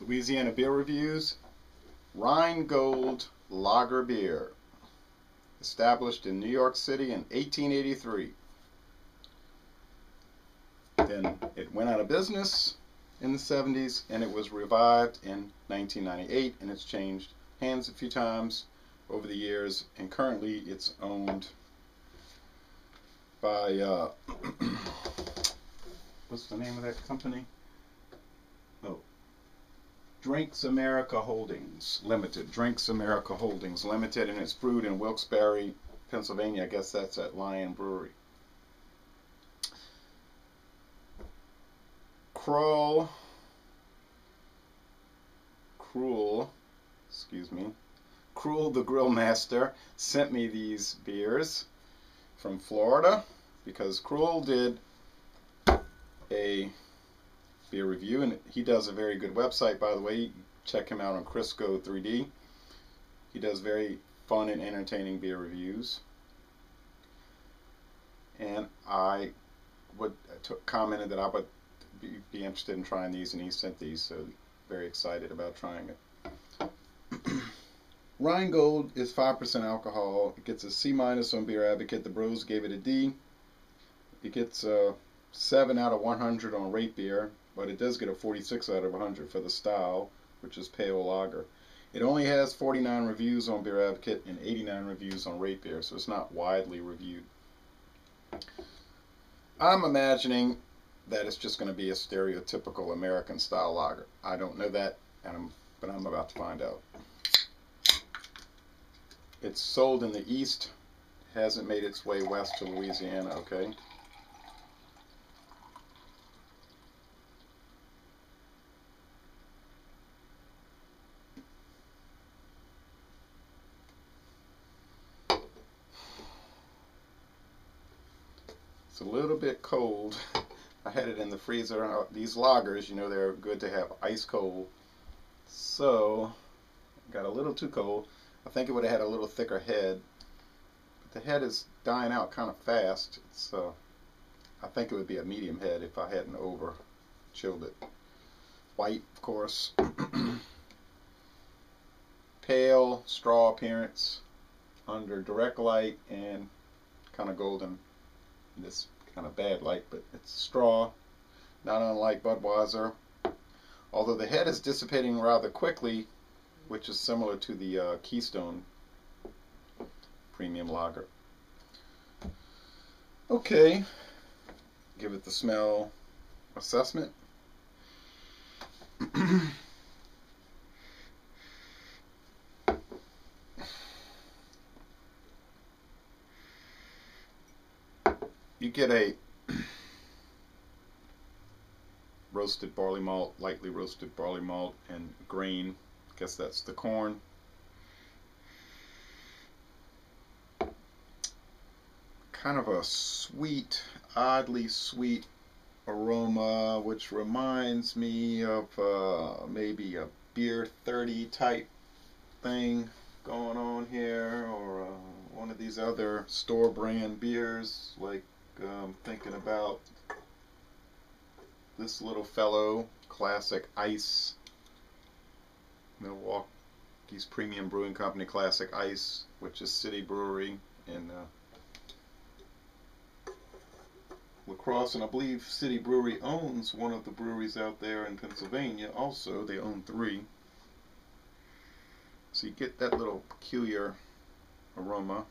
Louisiana beer reviews. Rheingold lager beer, established in New York City in 1883. Then it went out of business in the 70s, and it was revived in 1998, and it's changed hands a few times over the years, and currently it's owned by what's the name of that company? Oh, Drinks America Holdings Limited. Drinks America Holdings Limited, and it's brewed in Wilkes-Barre, Pennsylvania. I guess that's at Lion Brewery. Cruel, the Grill Master sent me these beers from Florida, because Cruel did a beer review, and he does a very good website, by the way. Check him out on Crisco 3D. He does very fun and entertaining beer reviews, and I commented that I would be interested in trying these, and he sent these, so very excited about trying it. Rheingold is 5% alcohol. It gets a C- on Beer Advocate. The Bros gave it a D. It gets a 7 out of 100 on Rate Beer, but it does get a 46 out of 100 for the style, which is pale lager. It only has 49 reviews on Beer Advocate and 89 reviews on Rate Beer, so it's not widely reviewed. I'm imagining that it's just going to be a stereotypical American style lager. I don't know that, but I'm about to find out. It's sold in the East, hasn't made its way west to Louisiana, okay? It's a little bit cold. I had it in the freezer. These lagers, you know, they're good to have ice cold. So, got a little too cold. I think it would have had a little thicker head. But the head is dying out kind of fast. I think it would be a medium head if I hadn't over chilled it. White, of course. Pale straw appearance under direct light, and kind of golden in this kind of bad light, but it's straw, not unlike Budweiser. Although the head is dissipating rather quickly, which is similar to the Keystone Premium Lager. Okay, give it the smell assessment. You get a roasted barley malt, lightly roasted barley malt, and grain. I guess that's the corn. Kind of a sweet, oddly sweet aroma, which reminds me of maybe a beer 30 type thing going on here, or one of these other store brand beers, like thinking about this little fellow, Classic Ice, Milwaukee's Premium Brewing Company Classic Ice, which is City Brewery in La Crosse, and I believe City Brewery owns one of the breweries out there in Pennsylvania also. They own 3. So you get that little peculiar aroma.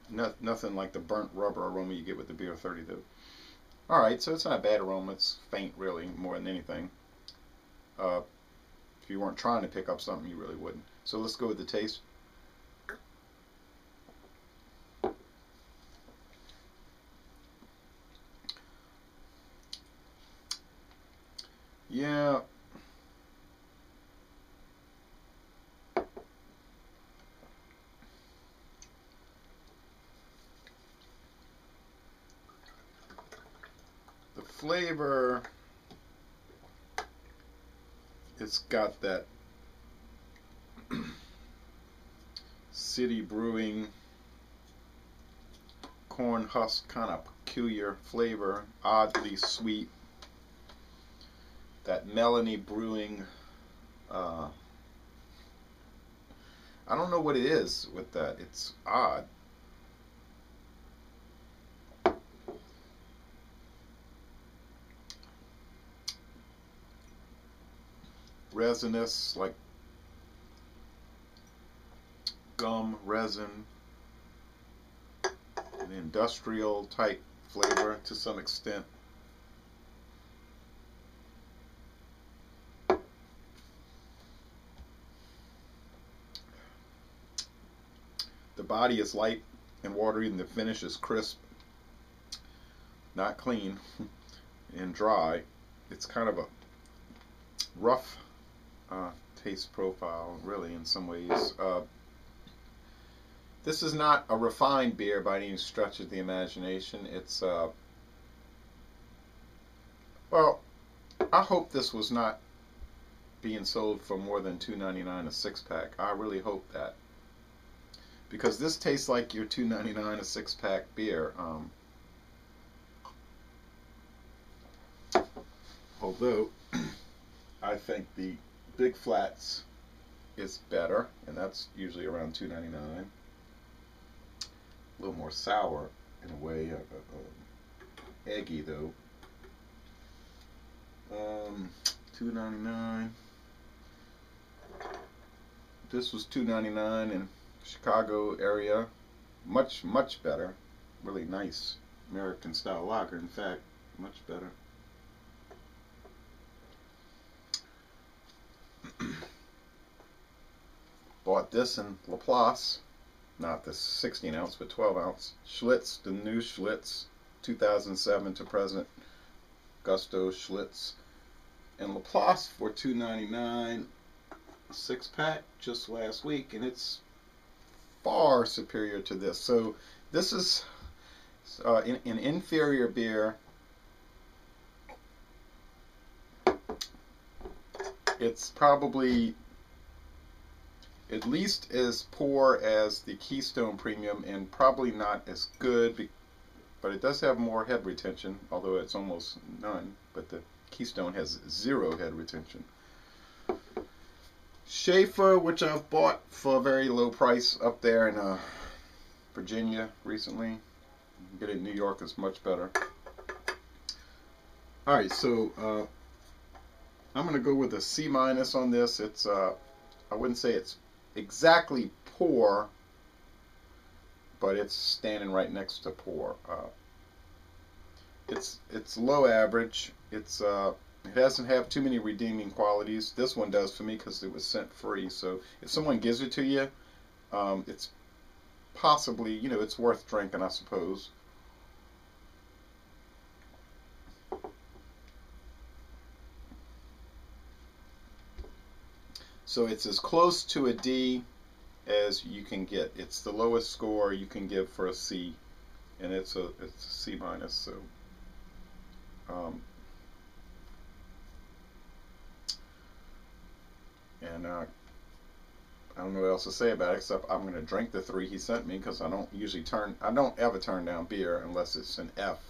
Nothing like the burnt rubber aroma you get with the beer 30 though. Alright, so it's not a bad aroma. It's faint, really, more than anything. If you weren't trying to pick up something, you really wouldn't. So let's go with the taste. Yeah. The flavor, it's got that City Brewing corn husk kind of peculiar flavor, oddly sweet. That Melanie Brewing Uh, I don't know what it is with that. It's odd. Resinous, like gum, resin, an industrial type flavor to some extent. The body is light and watery, and the finish is crisp, not clean, and dry. It's kind of a rough taste profile, really, in some ways. This is not a refined beer by any stretch of the imagination. It's, well, I hope this was not being sold for more than $2.99 a six-pack. I really hope that. Because this tastes like your $2.99 a six-pack beer. Although, I think the Big Flats is better, and that's usually around $2.99. A little more sour in a way, eggy though. $2.99. This was $2.99 in Chicago area. Much better. Really nice American style lager. In fact, much better. Bought this in Laplace. Not the 16 ounce, but 12 ounce. Schlitz, the new Schlitz, 2007 to present. Gusto Schlitz. And Laplace for $2.99 a six pack just last week, and it's far superior to this. So this is an inferior beer. It's probably at least as poor as the Keystone Premium, and probably not as good, but it does have more head retention, although it's almost none. But the Keystone has 0 head retention. Schaefer, which I've bought for a very low price up there in Virginia recently. You can get it in New York, is much better. Alright, so I'm going to go with a C- on this. It's I wouldn't say it's exactly poor, but it's standing right next to poor. It's low average. It's it doesn't have too many redeeming qualities. This one does for me because it was sent free. So if someone gives it to you, it's possibly, you know, it's worth drinking, I suppose. So it's as close to a D as you can get. It's the lowest score you can give for a C, and it's a C-. So and I don't know what else to say about it, except I'm going to drink the 3 he sent me, because I don't ever turn down beer unless it's an F.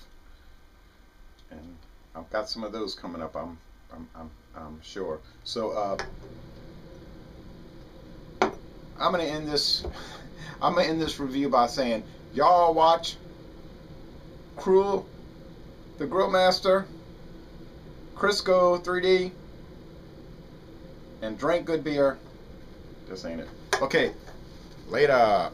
And I've got some of those coming up, I'm sure. So I'm gonna end this review by saying, y'all watch Cruel, the Grill Master, Crisco 3D, and drink good beer. Just ain't it. Okay, later.